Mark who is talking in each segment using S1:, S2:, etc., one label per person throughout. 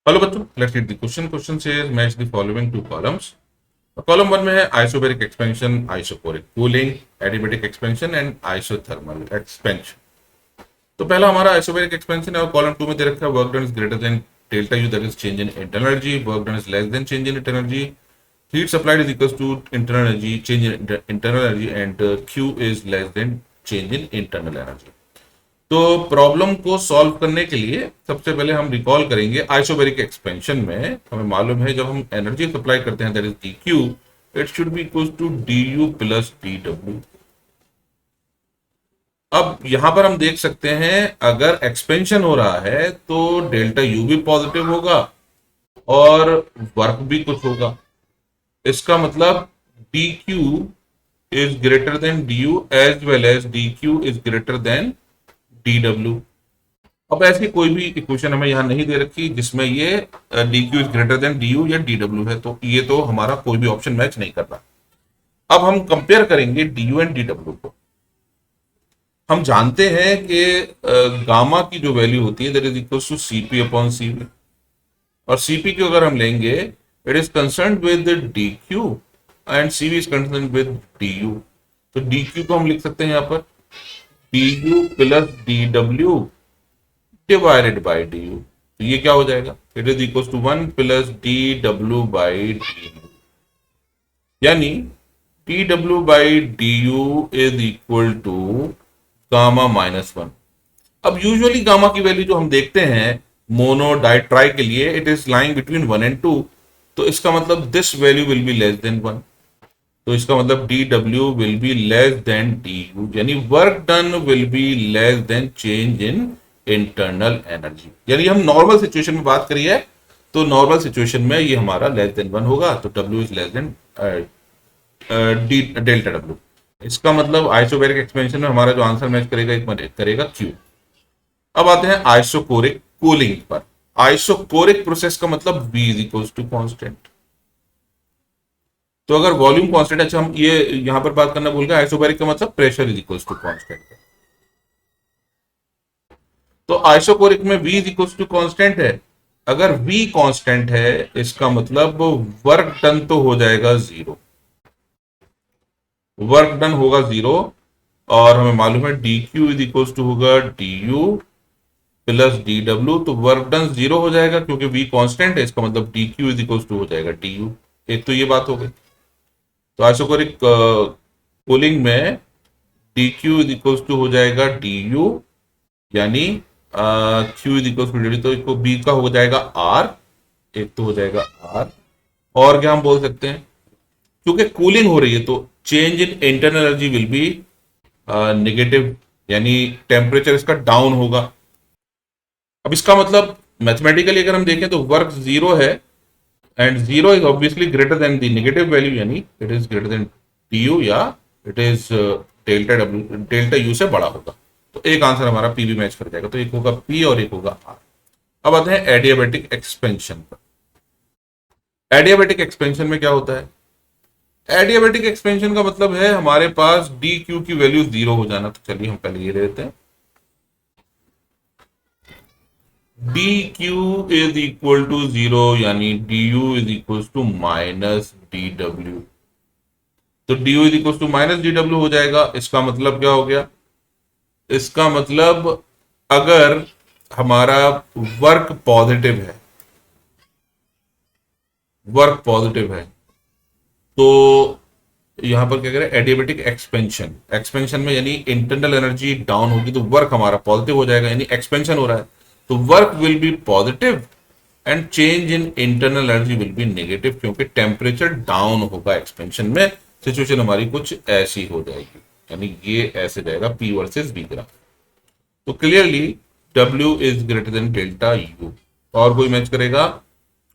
S1: Hello बच्चों, let's read the question. Question says match the following two columns. Column one में है isobaric expansion, isochoric cooling, adiabatic expansion and isothermal expansion. तो पहला हमारा isobaric expansion है और column to में दे रखा है work done is greater than delta U, that is change in internal energy. Work done is less than change in internal energy. Heat supplied is equal to internal energy, change in internal energy and Q is less than change in internal energy. तो problem को solve करने के लिए सबसे पहले हम recall करेंगे isobaric expansion में हमें मालूम है जब हम एनर्जी सप्लाई करते हैं that is d Q, it should be equal to d U plus D W. अब यहां पर हम देख सकते हैं अगर एक्सपेंशन हो रहा है तो डेल्टा यू भी पॉजिटिव होगा और वर्क भी कुछ होगा। इसका मतलब D Q is greater than D U as well as d Q is greater than d W. अब ऐसी कोई भी इक्वेशन हमें यहाँ नहीं दे रखी जिसमें ये D Q is greater than D you या डी डब्ल्यू है, तो ये तो हमारा कोई भी ऑप्शन मैच नहीं कर रहा। अब हम कंपेयर करेंगे D you and D W को। हम जानते हैं कि गामा की जो वैल्यू होती है that is equal to CP upon CV, और सीपी को अगर हम लेंगे it is concern with d Q and CV is concern with d U. तो डी क्यू को हम लिख सकते हैं यहाँ पर d U plus D W divided by d U. तो ये क्या हो जाएगा, it is equal to 1 plus D W by d U, यानी d W by d U is equal to gamma minus 1। अब यूजुअली गामा की value जो हम देखते हैं मोनो डाई ट्राई के लिए it is lying between 1 and 2, तो इसका मतलब this value will be less than 1। तो इसका मतलब D W will be less than D U, यानी work done will be less than change in internal energy. यानी हम नॉर्मल सिचुएशन में बात करिए तो नॉर्मल सिचुएशन में ये हमारा लेस देन 1 होगा, तो W is less than D delta W. इसका मतलब आइसोबैरिक एक्सपेंशन में हमारा जो आंसर मैच करेगा एक करेगा क्यू। अब आते हैं आइसोकोरिक कूलिंग पर। आइसोकोरिक प्रोसेस का मतलब V is equal to constant. तो अगर वॉल्यूम कांस्टेंट, अच्छा हम ये यहां पर बात करना भूल गए, आइसोबैरिक का मतलब pressure is equal to constant. तो आइसोकोरिक में V is equal to constant है। अगर V कांस्टेंट है इसका मतलब वर्क डन तो हो जाएगा जीरो, वर्क डन होगा जीरो, और हमें मालूम है D Q is equal to होगा D U plus D W. तो वर्क डन जीरो हो जाएगा क्योंकि V कांस्टेंट है, इसका मतलब D Q is equal to हो जाएगा डी यू। एक तो ये बात हो गई। तो आइसोकोरिक कूलिंग में d Q is equal to हो जाएगा डी यू, यानी Q is equal to d, तो इसको बी का हो जाएगा आर, एक तो हो जाएगा आर। और क्या हम बोल सकते हैं, क्योंकि कूलिंग हो रही है तो change in internal energy will be negative, यानी टेम्परेचर इसका डाउन होगा। अब इसका मतलब मैथमेटिकली अगर हम देखें तो वर्क जीरो है and zero is obviously greater than the negative value, यानी it is greater than T U या it is delta W, delta U से बड़ा होगा। तो एक आंसर हमारा पी भी मैच कर जाएगा, तो एक होगा पी और एक होगा आर। अब आते हैं एडियाबैटिक एक्सपेंशन पर। एडियाबैटिक एक्सपेंशन में क्या होता है, एडियाबैटिक एक्सपेंशन का मतलब है हमारे पास डी क्यू की वैल्यू जीरो हो जाना। तो चलिए हम पहले ये देते हैं, D Q is equal to zero, यानी D U is equal to minus D W. तो D U is equal to minus D W हो जाएगा। इसका मतलब क्या हो गया, इसका मतलब अगर हमारा वर्क पॉजिटिव है, वर्क पॉजिटिव है, तो यहां पर क्या करें, एडियाबैटिक एक्सपेंशन, एक्सपेंशन में यानी इंटरनल एनर्जी डाउन होगी तो वर्क हमारा पॉजिटिव हो जाएगा, यानी एक्सपेंशन हो रहा है तो work will be positive and change in internal energy will be negative, क्योंकि टेम्परेचर डाउन होगा एक्सपेंशन में। सिचुएशन हमारी कुछ ऐसी हो जाएगी, यानी ये ऐसे जाएगा P वर्सेस V ग्राफ। तो clearly W is greater than delta U। और कोई मैच करेगा,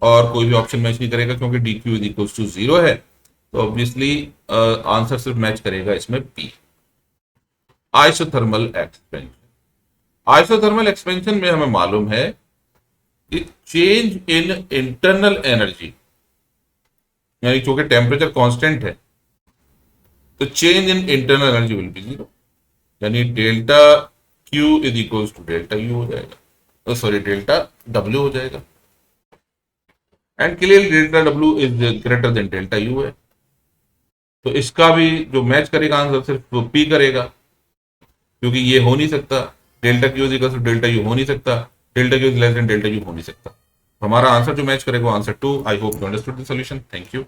S1: और कोई भी ऑप्शन मैच नहीं करेगा क्योंकि d Q is equal to zero है, तो ऑब्वियसली आंसर सिर्फ मैच करेगा इसमें P। Isothermal expansion, isothermal expansion में हमें मालूम है कि चेंज इन इंटरनल एनर्जी, यानी चूंकि टेम्परेचर कांस्टेंट है तो change in internal energy will be zero, यानी delta Q is equal to delta U हो जाएगा, सॉरी डेल्टा डब्ल्यू हो जाएगा। And clearly delta W is greater than delta U है। तो इसका भी जो मैच करेगा आंसर सिर्फ पी करेगा, क्योंकि ये हो नहीं सकता, delta Q is equal to delta U हो नहीं सकता, delta Q is less than delta U हो नहीं सकता। हमारा आंसर जो मैच करेगा वो answer 2। I hope you understood the solution. Thank you.